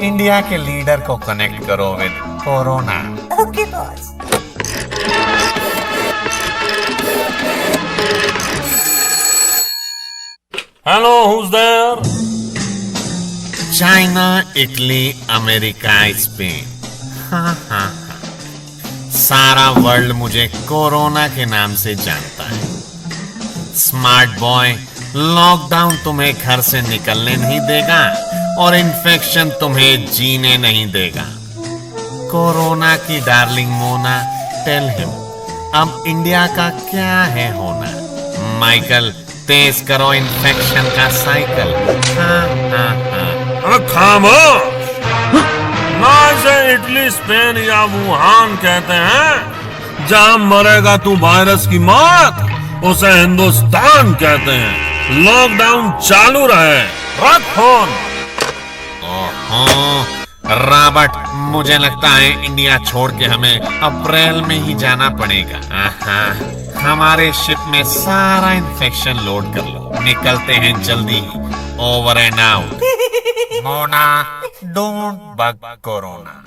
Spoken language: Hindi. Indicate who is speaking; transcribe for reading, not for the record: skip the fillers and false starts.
Speaker 1: इंडिया के लीडर को कनेक्ट करो with corona.
Speaker 2: Okay boss.
Speaker 3: Hello, who's there?
Speaker 1: China, Italy, America, Spain. हाँ। सारा वर्ल्ड मुझे कोरोना के नाम से जानता है। स्मार्ट बॉय, लॉकडाउन तुम्हें घर से निकलने नहीं देगा और इन्फेक्शन तुम्हें जीने नहीं देगा। कोरोना की डार्लिंग मोना, टेल हिम अब इंडिया का क्या है होना। माइकल, तेज करो इन्फेक्शन का साइकिल। हाँ।
Speaker 3: अरे खामोश! ना इसे इटली, स्पेन या वुहान कहते हैं। जहां मरेगा तू वायरस की मौत, उसे हिंदुस्तान कहते हैं। लॉकडाउन चालू रहे। रख फोन।
Speaker 1: ओहो रॉबर्ट, मुझे लगता है इंडिया छोड़ के हमें अप्रैल में ही जाना पड़ेगा। हमारे शिप में सारा इन्फेक्शन लोड कर लो, निकलते हैं जल्दी ही। Over and out. Mona, don't bug corona.